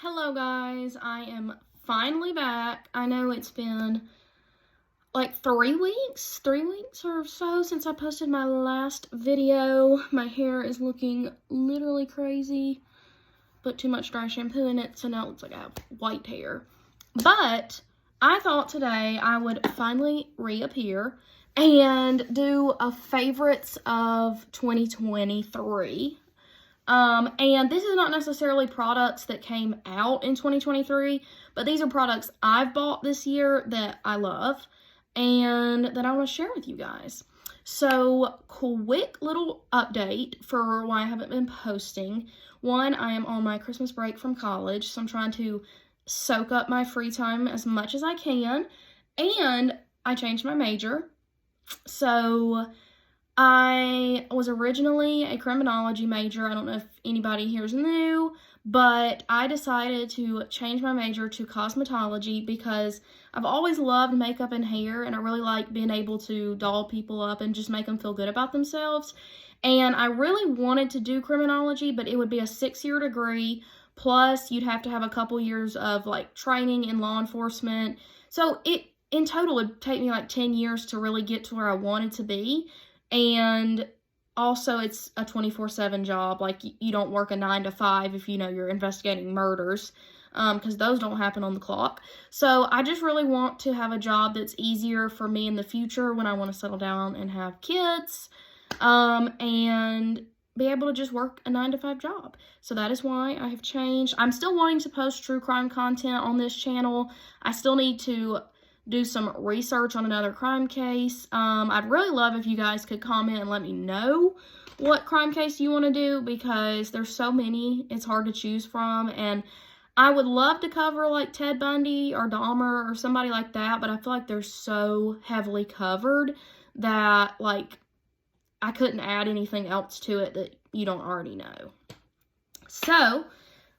Hello guys, I am finally back. I know it's been like 3 weeks or so since I posted my last video. My hair is looking literally crazy. Put too much dry shampoo in it, so now it looks like I have white hair. But I thought today I would finally reappear and do a favorites of 2023. And this is not necessarily products that came out in 2023, but these are products I've bought this year that I love and that I want to share with you guys. So, quick little update for why I haven't been posting. One, I am on my Christmas break from college, so I'm trying to soak up my free time as much as I can, and I changed my major. So, I was originally a criminology major. I don't know if anybody here is new, but I decided to change my major to cosmetology because I've always loved makeup and hair, and I really like being able to doll people up and just make them feel good about themselves. And I really wanted to do criminology, but it would be a 6-year degree, plus you'd have to have a couple years of like training in law enforcement. So in total would take me like 10 years to really get to where I wanted to be. And also it's a 24/7 job. Like you don't work a 9 to 5 if you know you're investigating murders, because those don't happen on the clock. So I just really want to have a job that's easier for me in the future when I want to settle down and have kids, and be able to just work a 9 to 5 job. So that is why I have changed. I'm still wanting to post true crime content on this channel. I still need to do some research on another crime case. I'd really love if you guys could comment and let me know what crime case you want to do, because there's so many, it's hard to choose from. And I would love to cover like Ted Bundy or Dahmer or somebody like that, but I feel like they're so heavily covered that like I couldn't add anything else to it that you don't already know. So,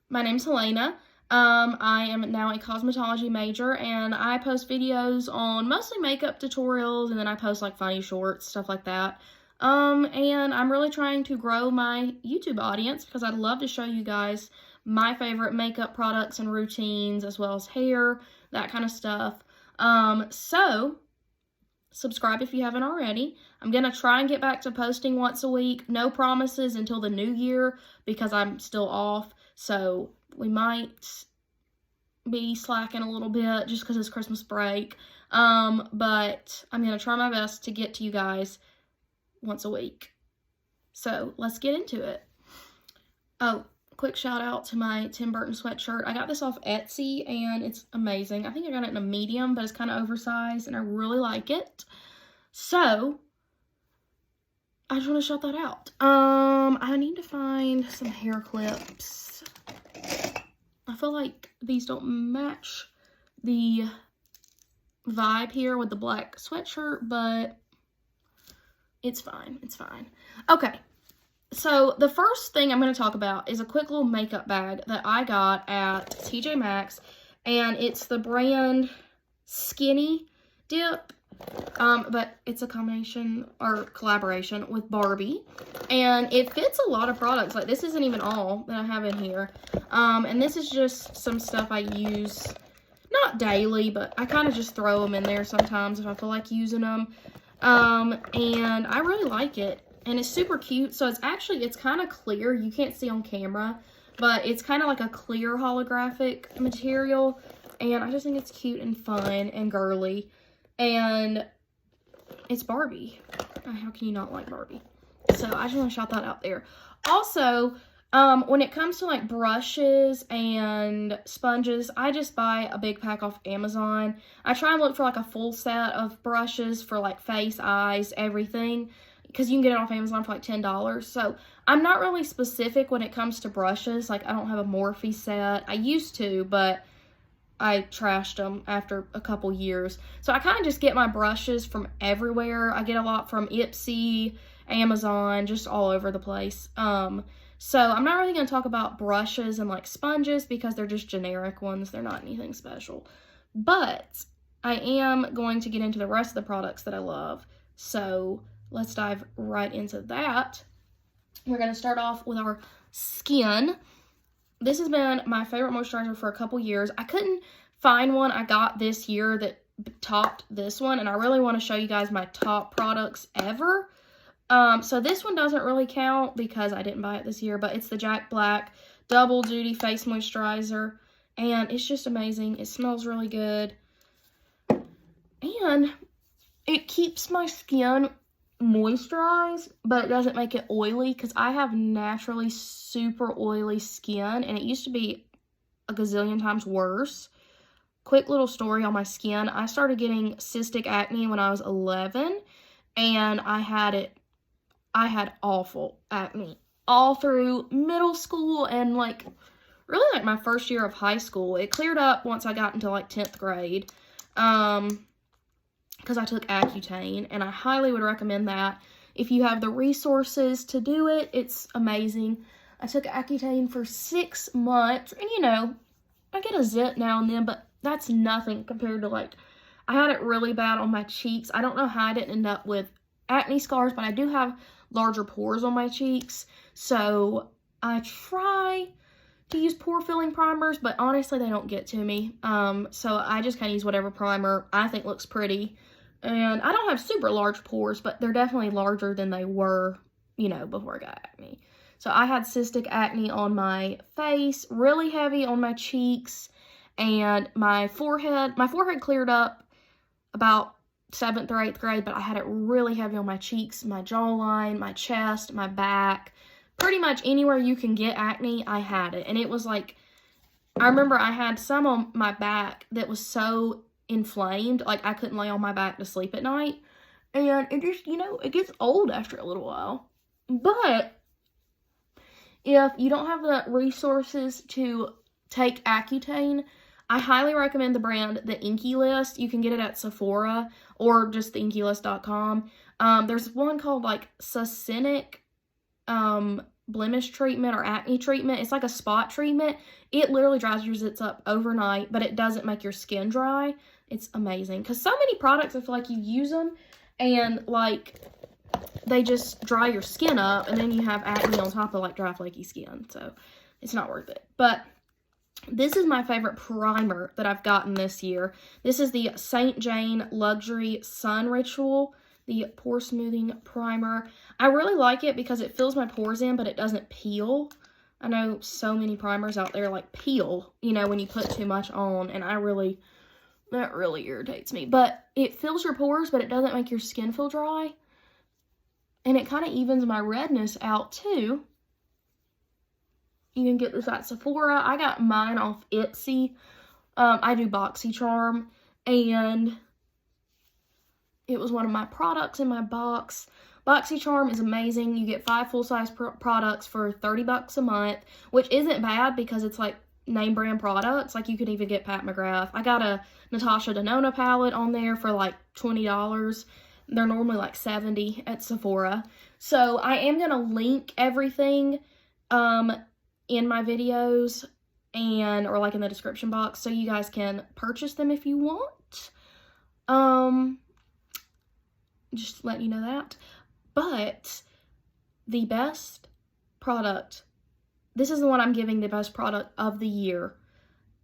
my name's Helena. I am now a cosmetology major, and I post videos on mostly makeup tutorials, and then I post like funny shorts, stuff like that. And I'm really trying to grow my YouTube audience because I'd love to show you guys my favorite makeup products and routines, as well as hair, that kind of stuff. So subscribe if you haven't already. I'm gonna try and get back to posting once a week. No promises until the new year because I'm still off. So we might be slacking a little bit just because it's Christmas break. But I'm going to try my best to get to you guys once a week. So let's get into it. Oh, quick shout out to my Tim Burton sweatshirt. I got this off Etsy and it's amazing. I think I got it in a medium, but it's kind of oversized and I really like it. So I just want to shout that out. I need to find some hair clips. I feel like these don't match the vibe here with the black sweatshirt, but it's fine. It's fine. Okay, so the first thing I'm going to talk about is a quick little makeup bag that I got at TJ Maxx, and it's the brand Skinny Dip. But it's a combination or collaboration with Barbie, and it fits a lot of products. Like this isn't even all that I have in here, and this is just some stuff I use not daily, but I kind of just throw them in there sometimes if I feel like using them. And I really like it, and it's super cute. So it's kind of clear. You can't see on camera, but it's kind of like a clear holographic material, and I just think it's cute and fun and girly. And it's Barbie. How can you not like Barbie? So I just want to shout that out there. Also, when it comes to like brushes and sponges, I just buy a big pack off Amazon. I try and look for like a full set of brushes for like face, eyes, everything, because you can get it off Amazon for like $10. So I'm not really specific when it comes to brushes. Like I don't have a Morphe set. I used to, but I trashed them after a couple years. So I kind of just get my brushes from everywhere. I get a lot from Ipsy, Amazon, just all over the place. So I'm not really going to talk about brushes and like sponges because they're just generic ones. They're not anything special. But I am going to get into the rest of the products that I love. So let's dive right into that. We're going to start off with our skin. This has been my favorite moisturizer for a couple years. I couldn't find one I got this year that topped this one, and I really want to show you guys my top products ever. So this one doesn't really count because I didn't buy it this year, but it's the Jack Black Double Duty Face Moisturizer, and it's just amazing. It smells really good, and it keeps my skin moisturized, but it doesn't make it oily, because I have naturally super oily skin, and it used to be a gazillion times worse. Quick little story on my skin. I started getting cystic acne when I was 11, and I had awful acne all through middle school and like really like my first year of high school. It cleared up once I got into like 10th grade because I took Accutane, and I highly would recommend that if you have the resources to do it. It's amazing. I took Accutane for 6 months, and you know, I get a zit now and then, but that's nothing compared to like, I had it really bad on my cheeks. I don't know how I didn't end up with acne scars, but I do have larger pores on my cheeks, so I try to use pore filling primers, but honestly they don't get to me. So I just kind of use whatever primer I think looks pretty, and I don't have super large pores, but they're definitely larger than they were, you know, before I got acne. So I had cystic acne on my face, really heavy on my cheeks, and my forehead cleared up about 7th or 8th grade, but I had it really heavy on my cheeks, my jawline, my chest, my back. Pretty much anywhere you can get acne, I had it. And it was like, I remember I had some on my back that was so inflamed, like I couldn't lay on my back to sleep at night. And it just, you know, it gets old after a little while. But if you don't have the resources to take Accutane, I highly recommend the brand The Inky List. You can get it at Sephora or just theinkylist.com. There's one called like Succinic blemish treatment or acne treatment. It's like a spot treatment. It literally dries your zits up overnight, but it doesn't make your skin dry. It's amazing, because so many products, I feel like you use them and like they just dry your skin up, and then you have acne on top of like dry flaky skin, so it's not worth it. But this is my favorite primer that I've gotten this year. This is the St. Jane Luxury Sun Ritual, the Pore Smoothing Primer. I really like it because it fills my pores in, but it doesn't peel. I know so many primers out there like peel, you know, when you put too much on, and that really irritates me. But it fills your pores, but it doesn't make your skin feel dry. And it kind of evens my redness out too. You can get this at Sephora. I got mine off Etsy. I do BoxyCharm, and it was one of my products in my box. BoxyCharm is amazing. You get 5 full-size products for $30 a month, which isn't bad because it's like name brand products. Like you could even get Pat McGrath. I got a Natasha Denona palette on there for like $20. They're normally like $70 at Sephora. So I am going to link everything in my videos or like in the description box, so you guys can purchase them if you want. Just letting you know that. But the best product, this is the one I'm giving the best product of the year,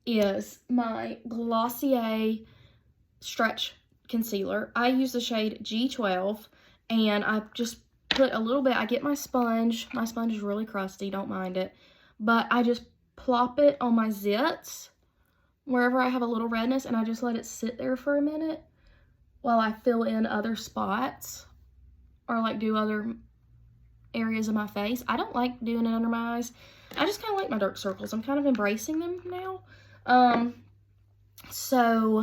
is my Glossier Stretch Concealer. I use the shade G12, and I just put a little bit. I get my sponge. My sponge is really crusty, don't mind it. But I just plop it on my zits, wherever I have a little redness, and I just let it sit there for a minute while I fill in other spots or like do other areas of my face. I don't like doing it under my eyes. I just kind of like my dark circles. I'm kind of embracing them now. So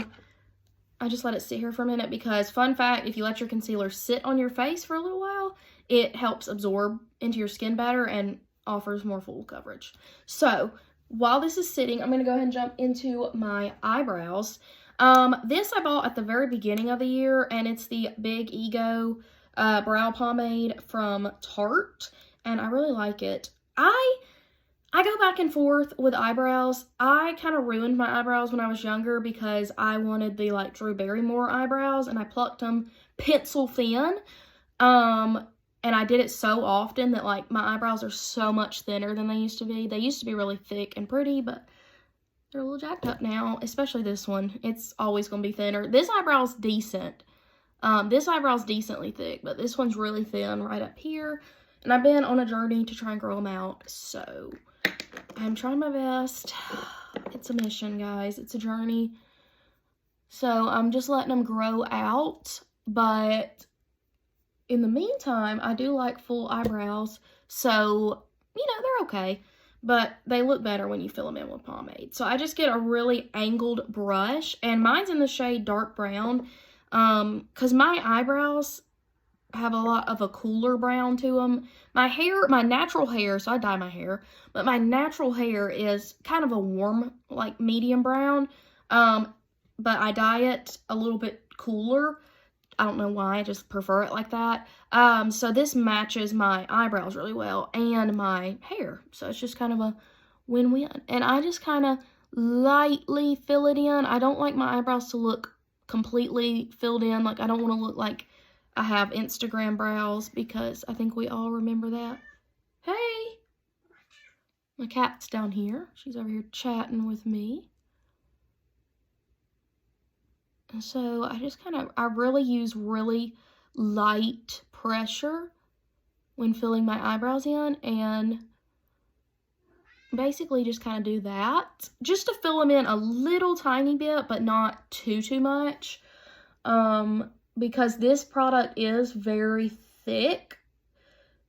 I just let it sit here for a minute because, fun fact, if you let your concealer sit on your face for a little while, it helps absorb into your skin better and offers more full coverage. So while this is sitting, I'm going to go ahead and jump into my eyebrows. This I bought at the very beginning of the year, and it's the Big Ego brow pomade from Tarte, and I really like it. I go back and forth with eyebrows. I kind of ruined my eyebrows when I was younger because I wanted the like Drew Barrymore eyebrows, and I plucked them pencil thin. And I did it so often that, like, my eyebrows are so much thinner than they used to be. They used to be really thick and pretty, but they're a little jacked up now, especially this one. It's always going to be thinner. This eyebrow's decent. This eyebrow's decently thick, but this one's really thin right up here. And I've been on a journey to try and grow them out, so I'm trying my best. It's a mission, guys. It's a journey. So I'm just letting them grow out, but in the meantime, I do like full eyebrows, so, you know, they're okay, but they look better when you fill them in with pomade. So I just get a really angled brush, and mine's in the shade dark brown, because my eyebrows have a lot of a cooler brown to them. My natural hair, so I dye my hair, but my natural hair is kind of a warm, like, medium brown, but I dye it a little bit cooler. I don't know why, I just prefer it like that. So this matches my eyebrows really well and my hair. So it's just kind of a win-win. And I just kind of lightly fill it in. I don't like my eyebrows to look completely filled in. Like, I don't want to look like I have Instagram brows, because I think we all remember that. Hey! My cat's down here. She's over here chatting with me. And so I really use really light pressure when filling my eyebrows in, and basically just kind of do that just to fill them in a little tiny bit, but not too much, because this product is very thick,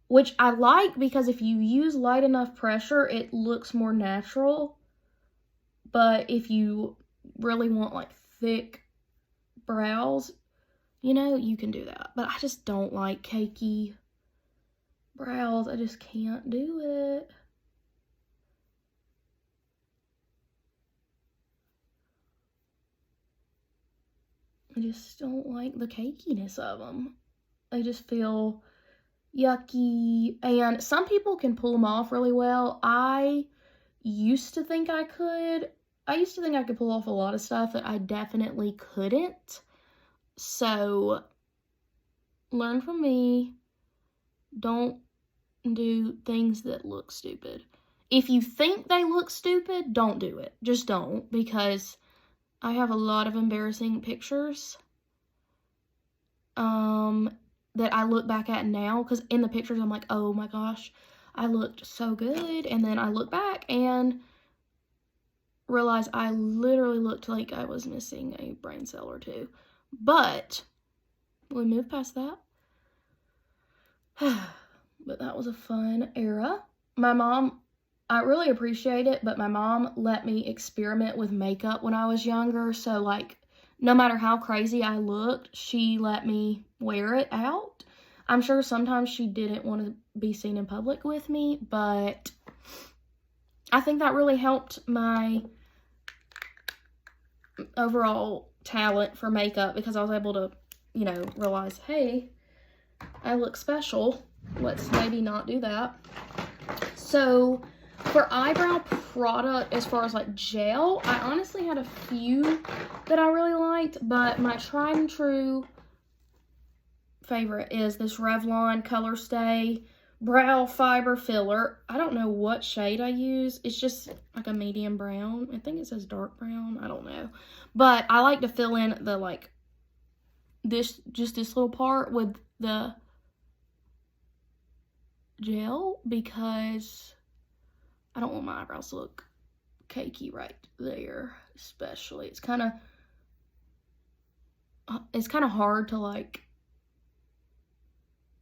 which I like, because if you use light enough pressure, it looks more natural. But if you really want, like, thick brows, you know, you can do that. But I just don't like cakey brows. I just can't do it. I just don't like the cakiness of them. They just feel yucky. And some people can pull them off really well. I used to think I could. I used to think I could pull off a lot of stuff that I definitely couldn't. So, learn from me. Don't do things that look stupid. If you think they look stupid, don't do it. Just don't, because I have a lot of embarrassing pictures that I look back at now, because in the pictures I'm like, oh my gosh, I looked so good, and then I look back and realize I literally looked like I was missing a brain cell or two. But we move past that. But that was a fun era. My mom, I really appreciate it, but my mom let me experiment with makeup when I was younger. So, like, no matter how crazy I looked, she let me wear it out. I'm sure sometimes she didn't want to be seen in public with me, but I think that really helped my overall talent for makeup, because I was able to, you know, realize, hey, I look special. Let's maybe not do that. So, for eyebrow product, as far as, like, gel, I honestly had a few that I really liked, but my tried and true favorite is this Revlon Color Stay Brow Fiber Filler. I don't know what shade I use. It's just like a medium brown. I think it says dark brown. I don't know. But I like to fill in the, like, this little part with the gel, because I don't want my eyebrows to look cakey right there, especially. It's kind of hard to, like,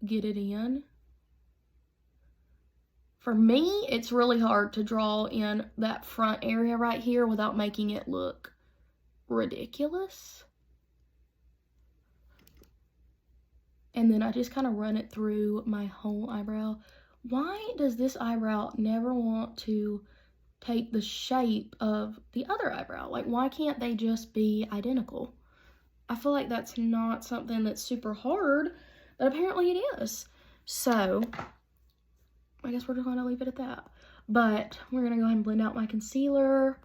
get it in. For me, it's really hard to draw in that front area right here without making it look ridiculous. And then I just kind of run it through my whole eyebrow. Why does this eyebrow never want to take the shape of the other eyebrow? Like, why can't they just be identical? I feel like that's not something that's super hard, but apparently it is. So, I guess we're just going to leave it at that. But we're going to go ahead and blend out my concealer.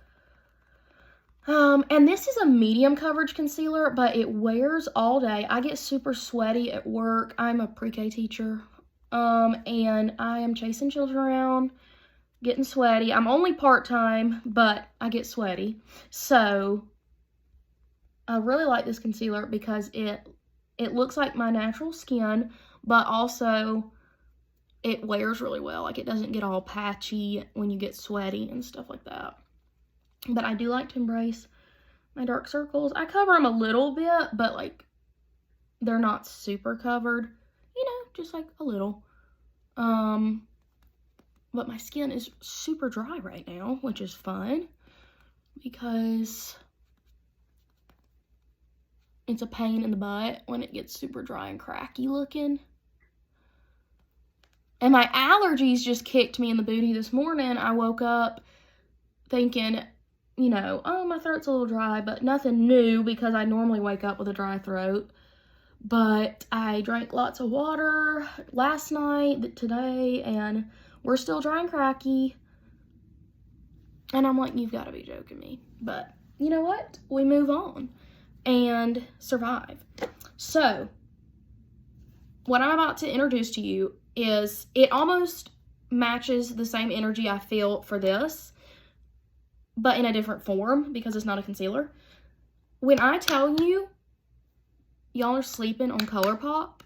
And this is a medium coverage concealer, but it wears all day. I get super sweaty at work. I'm a pre-K teacher. And I am chasing children around, getting sweaty. I'm only part-time, but I get sweaty. So I really like this concealer because it looks like my natural skin, but also it wears really well. Like, it doesn't get all patchy when you get sweaty and stuff like that. But I do like to embrace my dark circles. I cover them a little bit, but like, they're not super covered, you know, just like a little. But my skin is super dry right now, which is fun because it's a pain in the butt when it gets super dry and cracky looking. And my allergies just kicked me in the booty this morning. I woke up thinking, you know, oh, my throat's a little dry, but nothing new because I normally wake up with a dry throat. But I drank lots of water last night, today, and we're still dry and cracky. And I'm like, you've got to be joking me. But you know what? We move on and survive. So what I'm about to introduce to you is, it almost matches the same energy I feel for this, but in a different form because it's not a concealer. When I tell you, y'all are sleeping on ColourPop,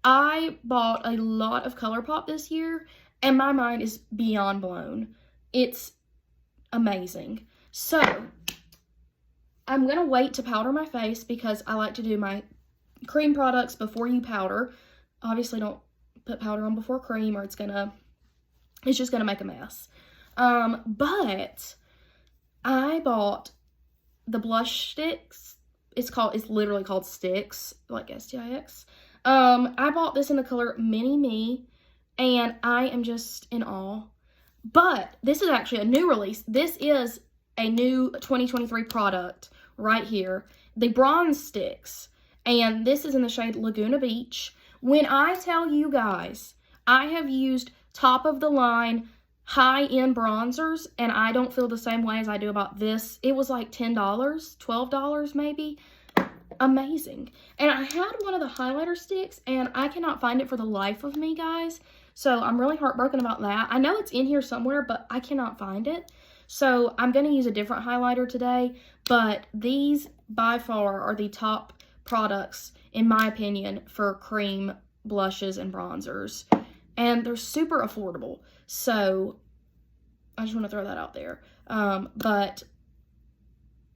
I bought a lot of ColourPop this year, and my mind is beyond blown. It's amazing. So I'm going to wait to powder my face because I like to do my cream products before you powder. Obviously, don't put powder on before cream or it's just going to make a mess. But I bought the blush sticks. It's literally called Stix, like S-T-I-X. I bought this in the color Mini Me, and I am just in awe. But this is actually a new release. This is a new 2023 product right here. The Bronze Sticks. And this is in the shade Laguna Beach. When I tell you guys, I have used top of the line, high-end bronzers, and I don't feel the same way as I do about this. It was like $10, $12 maybe. Amazing. And I had one of the highlighter sticks, and I cannot find it for the life of me, guys. So I'm really heartbroken about that. I know it's in here somewhere, but I cannot find it. So I'm going to use a different highlighter today, but these by far are the top products, in my opinion, for cream blushes and bronzers. And they're super affordable. So I just want to throw that out there. But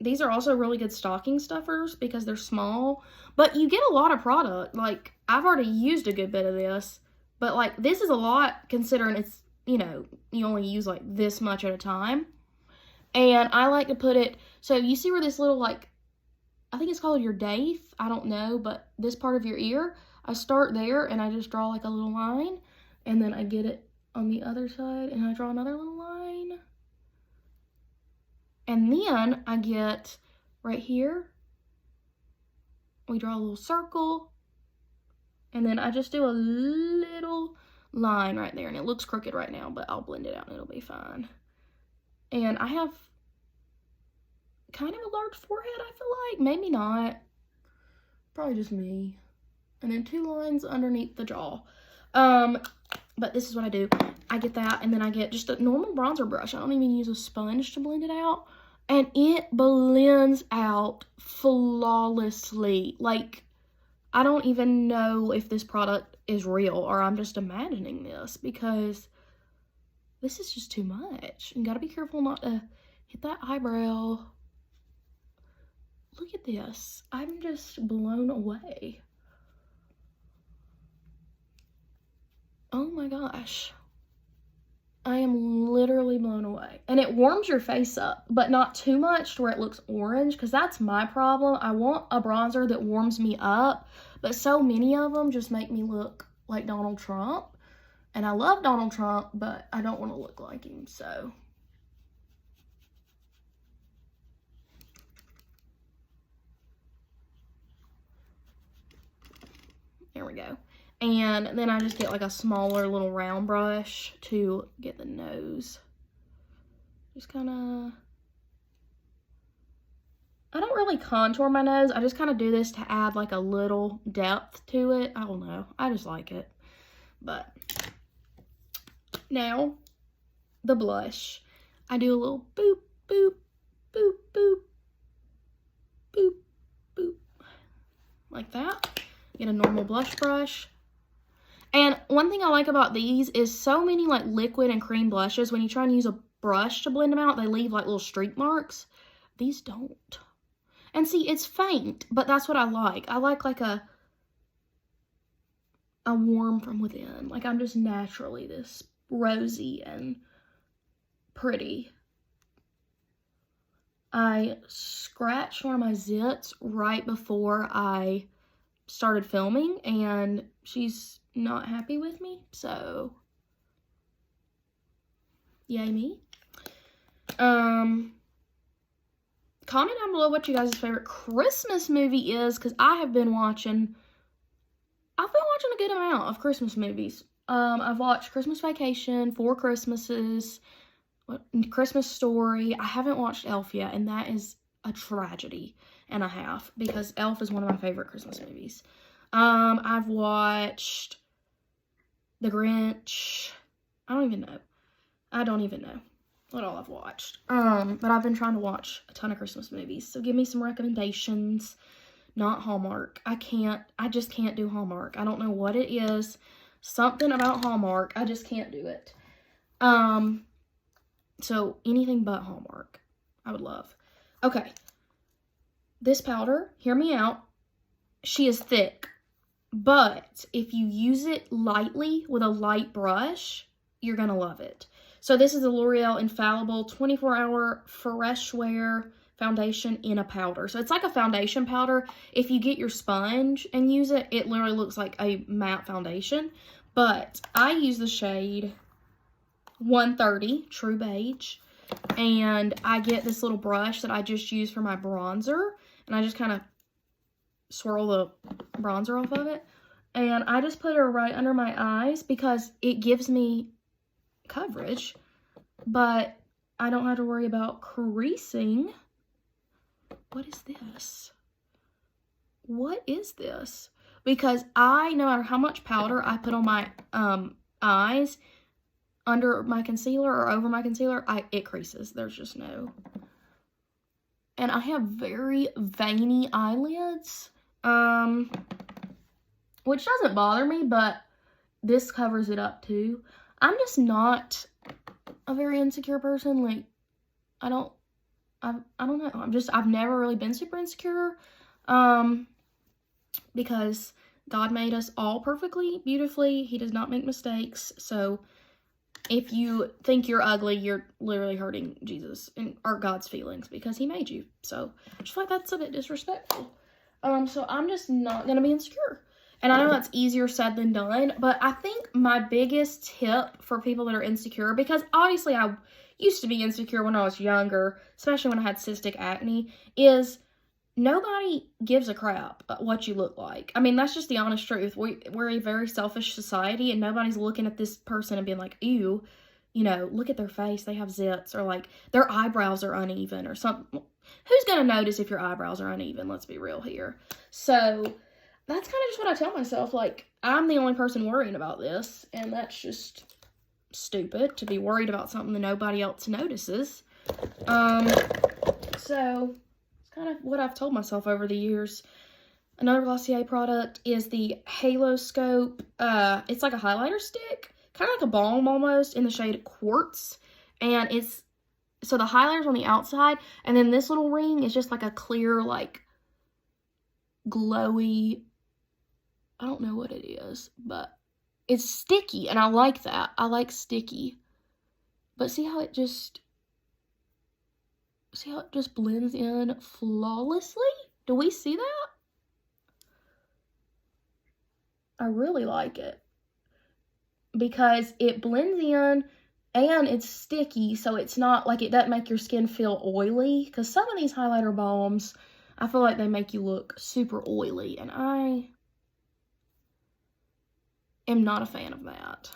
these are also really good stocking stuffers because they're small. But you get a lot of product. Like, I've already used a good bit of this. But, like, this is a lot considering it's, you know, you only use, like, this much at a time. And I like to put it, so you see where this little, like, I think it's called your dave. I don't know, but this part of your ear, I start there and I just draw, like, a little line. And then I get it on the other side and I draw another little line. And then I get right here, we draw a little circle. And then I just do a little line right there. And it looks crooked right now, but I'll blend it out and it'll be fine. And I have kind of a large forehead, I feel like. Maybe not. Probably just me. And then 2 lines underneath the jaw. But this is what I do. I get that, and then I get just a normal bronzer brush. I don't even use a sponge to blend it out. And it blends out flawlessly. Like, I don't even know if this product is real or I'm just imagining this because this is just too much. You gotta be careful not to hit that eyebrow. Look at this. I'm just blown away. Oh my gosh. I am literally blown away. And it warms your face up, but not too much to where it looks orange, because that's my problem. I want a bronzer that warms me up, but so many of them just make me look like Donald Trump. And I love Donald Trump, but I don't want to look like him, so. There we go. And then I just get like a smaller little round brush to get the nose. Just kind of, I don't really contour my nose. I just kind of do this to add like a little depth to it. I don't know. I just like it. But now, the blush. I do a little boop, boop, boop, boop, boop, boop, like that. Get a normal blush brush. And one thing I like about these is so many like liquid and cream blushes, when you try and use a brush to blend them out, they leave like little streak marks. These don't. And see, it's faint, but that's what I like. I like a warm from within. Like, I'm just naturally this rosy and pretty. I scratched one of my zits right before I started filming, and she's not happy with me, so yay me. Comment down below what you guys' favorite Christmas movie is, because I've been watching a good amount of Christmas movies. I've watched Christmas Vacation, Four Christmases, Christmas Story. I haven't watched Elf yet, and that is a tragedy and a half, because Elf is one of my favorite Christmas movies. I've watched The Grinch. I don't even know what all I've watched. But I've been trying to watch a ton of Christmas movies, so give me some recommendations. Not Hallmark. I just can't do Hallmark. I don't know what it is. Something about Hallmark. I just can't do it. So anything but Hallmark, I would love. Okay. This powder, hear me out. She is thick, but if you use it lightly with a light brush, you're going to love it. So this is the L'Oreal Infallible 24-Hour Fresh Wear Foundation in a powder. So it's like a foundation powder. If you get your sponge and use it, it literally looks like a matte foundation. But I use the shade 130 True Beige. And I get this little brush that I just use for my bronzer. And I just kind of swirl the bronzer off of it. And I just put it right under my eyes because it gives me coverage. But I don't have to worry about creasing. What is this? What is this? Because no matter how much powder I put on my eyes, under my concealer or over my concealer, it creases. There's just no. And I have very veiny eyelids, which doesn't bother me, but this covers it up too. I'm just not a very insecure person. Like, I don't know. I've never really been super insecure, because God made us all perfectly, beautifully. He does not make mistakes. So if you think you're ugly, you're literally hurting Jesus or God's feelings, because he made you. So I just feel like that's a bit disrespectful. So I'm just not going to be insecure. And I know that's easier said than done, but I think my biggest tip for people that are insecure, because obviously I used to be insecure when I was younger, especially when I had cystic acne, is nobody gives a crap what you look like. I mean, that's just the honest truth. We're a very selfish society, and nobody's looking at this person and being like, ew, you know, look at their face, they have zits, or like their eyebrows are uneven or something. Who's going to notice if your eyebrows are uneven? Let's be real here. So that's kind of just what I tell myself. Like, I'm the only person worrying about this, and that's just stupid to be worried about something that nobody else notices. So it's kind of what I've told myself over the years. Another Glossier product is the Haloscope. It's like a highlighter stick, kind of like a balm almost, in the shade Quartz. And so the highlighter's on the outside, and then this little ring is just like a clear, like, glowy, I don't know what it is, but it's sticky, and I like that. I like sticky. But see how it just blends in flawlessly? Do we see that? I really like it, because it blends in and it's sticky, so it's not like, it doesn't make your skin feel oily, because some of these highlighter balms, I feel like they make you look super oily, and I am not a fan of that.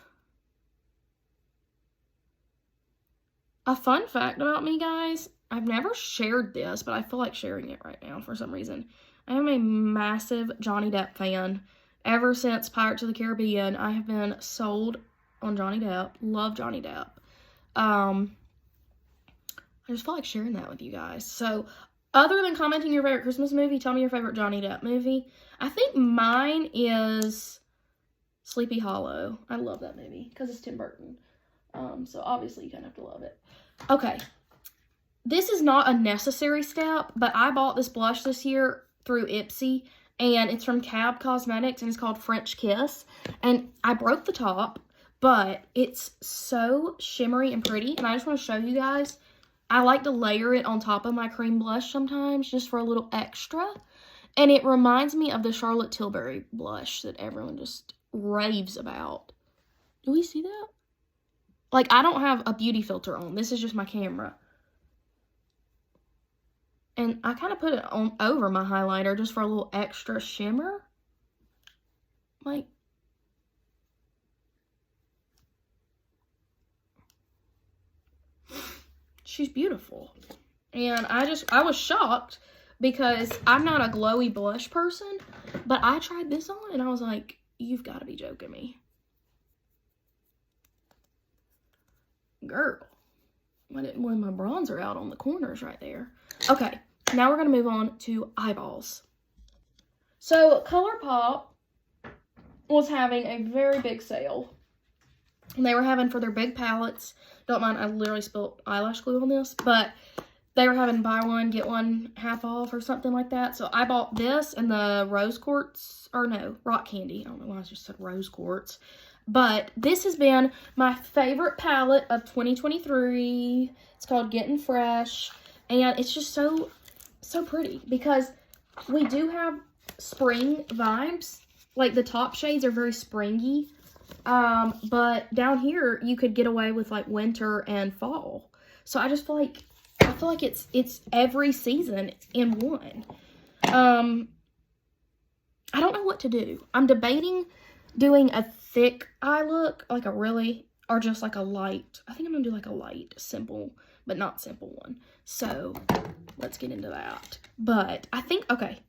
A fun fact about me, guys, I've never shared this, but I feel like sharing it right now for some reason. I am a massive Johnny Depp fan, Ever since Pirates of the Caribbean, I have been sold on Johnny Depp. Love Johnny Depp. I just felt like sharing that with you guys. So, other than commenting your favorite Christmas movie, tell me your favorite Johnny Depp movie. I think mine is Sleepy Hollow. I love that movie because it's Tim Burton. So obviously you kind of have to love it. Okay. This is not a necessary step, but I bought this blush this year through Ipsy, and it's from Kab Cosmetics, and it's called French Kiss. And I broke the top, but it's so shimmery and pretty, and I just want to show you guys. I like to layer it on top of my cream blush sometimes, just for a little extra. And it reminds me of the Charlotte Tilbury blush that everyone just raves about. Do we see that? Like, I don't have a beauty filter on. This is just my camera. And I kind of put it on over my highlighter just for a little extra shimmer. Like, she's beautiful. And I was shocked because I'm not a glowy blush person, but I tried this on and I was like, you've got to be joking me. Girl, when my bronzer out on the corners right there. Okay, now we're going to move on to eyeballs. So, ColourPop was having a very big sale. And they were having for their big palettes. Don't mind, I literally spilled eyelash glue on this. But they were having buy one, get one half off or something like that. So, I bought this and the rose quartz, or no, rock candy. I don't know why I just said rose quartz. But this has been my favorite palette of 2023. It's called Gettin Fresh. And it's just so pretty because we do have spring vibes. Like the top shades are very springy. But down here you could get away with like winter and fall. So I feel like it's every season in one. I don't know what to do. I'm debating doing a thick eye look, like or just like a light. I think I'm gonna do like a light, simple, but not simple one. So let's get into that. But I think, okay,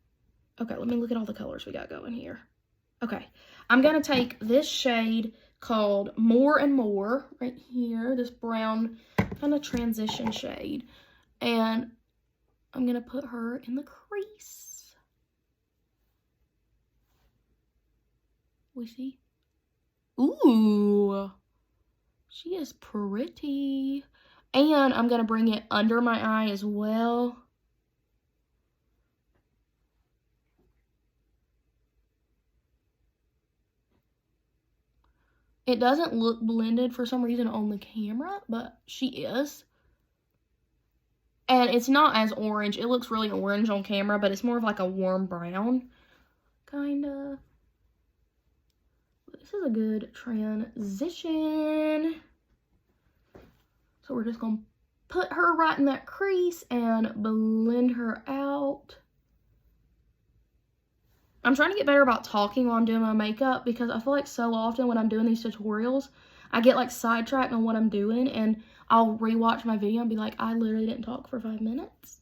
let me look at all the colors we got going here. Okay, I'm gonna take this shade called More and More right here, this brown kind of transition shade, and I'm gonna put her in the crease. We see? Ooh, she is pretty. And I'm going to bring it under my eye as well. It doesn't look blended for some reason on the camera, but she is. And it's not as orange. It looks really orange on camera, but it's more of like a warm brown, kind of. This is a good transition. So we're just going to put her right in that crease and blend her out. I'm trying to get better about talking while I'm doing my makeup because I feel like so often when I'm doing these tutorials, I get like sidetracked on what I'm doing and I'll rewatch my video and be like, I literally didn't talk for 5 minutes.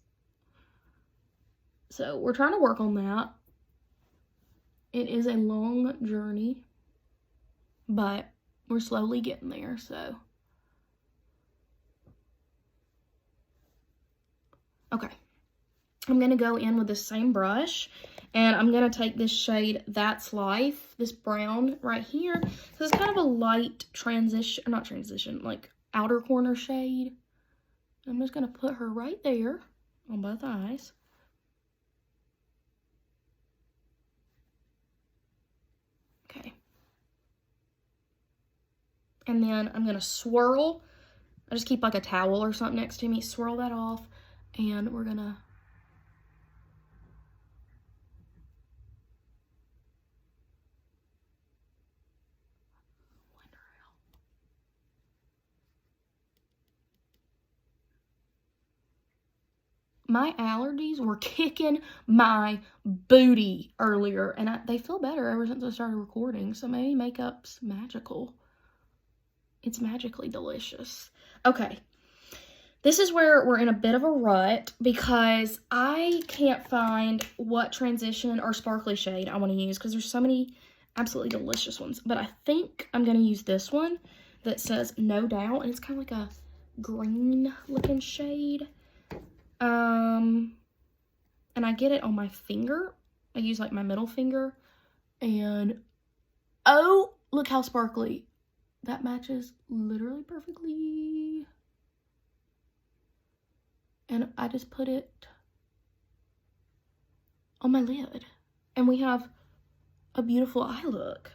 So we're trying to work on that. It is a long journey, but we're slowly getting there, so. Okay, I'm going to go in with the same brush, and I'm going to take this shade, That's Life, this brown right here, because it's kind of a light transition, not transition, like outer corner shade. I'm just going to put her right there on both eyes. Okay. And then I'm going to swirl. I just keep like a towel or something next to me, swirl that off. And we're gonna blend her out. My allergies were kicking my booty earlier, and they feel better ever since I started recording, so maybe makeup's magical. It's magically delicious. Okay. This is where we're in a bit of a rut because I can't find what transition or sparkly shade I want to use because there's so many absolutely delicious ones. But I think I'm going to use this one that says No Doubt, and it's kind of like a green looking shade. And I get it on my finger. I use like my middle finger, and oh, look how sparkly. That matches literally perfectly. And I just put it on my lid, and we have a beautiful eye look.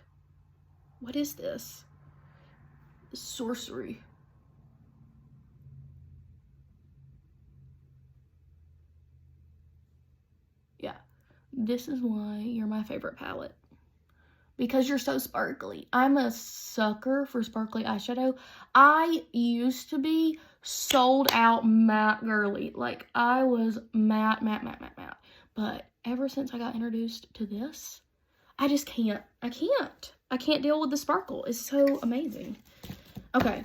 What is this? Sorcery. Yeah, this is why you're my favorite palette. Because you're so sparkly. I'm a sucker for sparkly eyeshadow. I used to be sold out matte girly. Like, I was matte. But ever since I got introduced to this, I just can't. I can't deal with the sparkle. It's so amazing. Okay.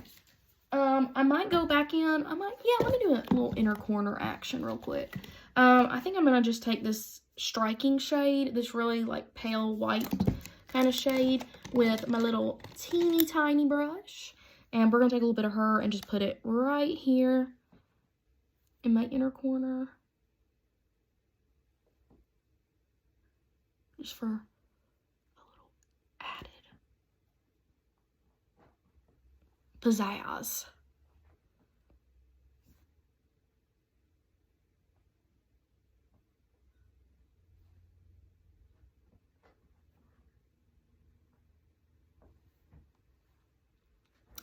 I might go back in. Yeah, let me do a little inner corner action real quick. I think I'm going to just take this striking shade, this really, like, pale white kind of shade, with my little teeny tiny brush, and we're gonna take a little bit of her and just put it right here in my inner corner, just for a little added pizzazz.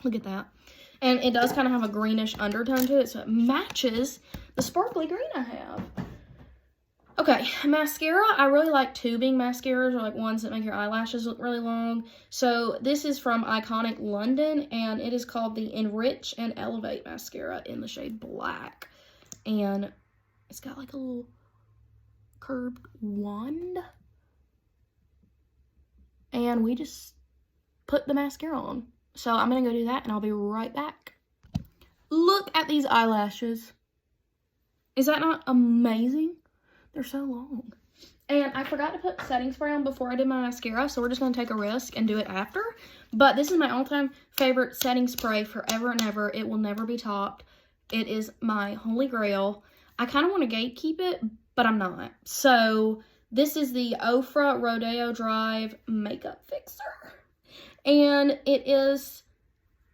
Look at that. And it does kind of have a greenish undertone to it, so it matches the sparkly green I have. Okay, mascara. I really like tubing mascaras, or like ones that make your eyelashes look really long. So this is from Iconic London, and it is called the Enrich and Elevate Mascara in the shade Black. And it's got like a little curved wand. And we just put the mascara on. So I'm going to go do that, and I'll be right back. Look at these eyelashes. Is that not amazing? They're so long. And I forgot to put setting spray on before I did my mascara, so we're just going to take a risk and do it after. But this is my all-time favorite setting spray forever and ever. It will never be topped. It is my holy grail. I kind of want to gatekeep it, but I'm not. So this is the Ofra Rodeo Drive Makeup Fixer. And it is,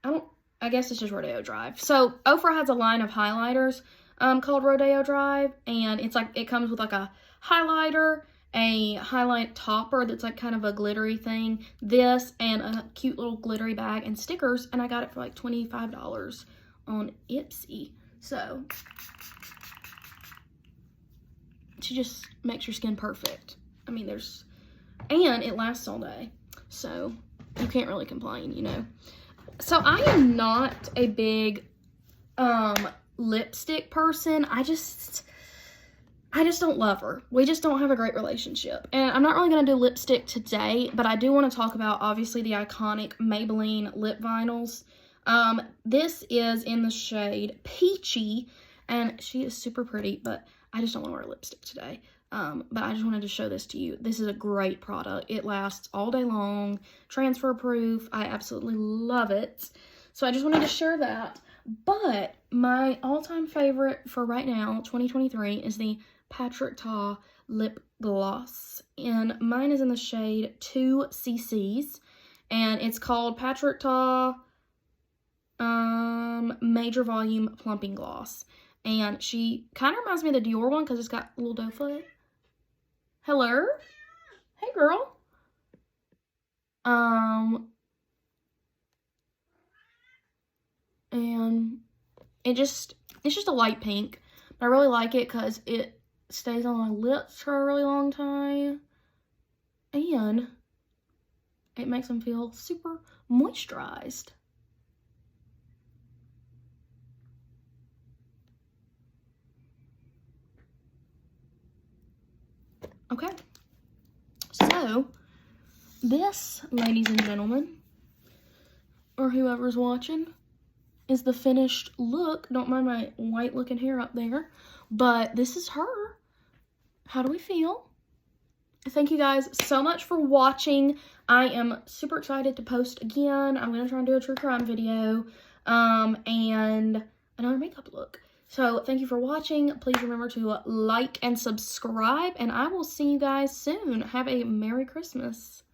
I guess it's just Rodeo Drive. So Ofra has a line of highlighters called Rodeo Drive, and it's like, it comes with like a highlighter, a highlight topper that's like kind of a glittery thing, this, and a cute little glittery bag and stickers, and I got it for like $25 on Ipsy. So she just makes your skin perfect. I mean, and it lasts all day, so you can't really complain, you know. So I am not a big lipstick person. I just don't love her. We just don't have a great relationship. And I'm not really going to do lipstick today, but I do want to talk about, obviously, the iconic Maybelline lip vinyls. This is in the shade Peachy, and she is super pretty, but I just don't want to wear lipstick today. But I just wanted to show this to you. This is a great product. It lasts all day long, transfer proof. I absolutely love it. So I just wanted to share that. But my all-time favorite for right now, 2023, is the Patrick Ta lip gloss. And mine is in the shade 2CCs. And it's called Patrick Ta Major Volume Plumping Gloss. And she kind of reminds me of the Dior one because it's got a little doe foot. Hello? Hey, girl. And it's just a light pink. But I really like it because it stays on my lips for a really long time. And it makes them feel super moisturized. Okay, so this, ladies and gentlemen, or whoever's watching, is the finished look. Don't mind my white looking hair up there, but this is her. How do we feel? thank you guys so much for watching. I am super excited to post again. I'm going to try and do a true crime video and another makeup look. So thank you for watching. Please remember to like and subscribe, and I will see you guys soon. Have a Merry Christmas.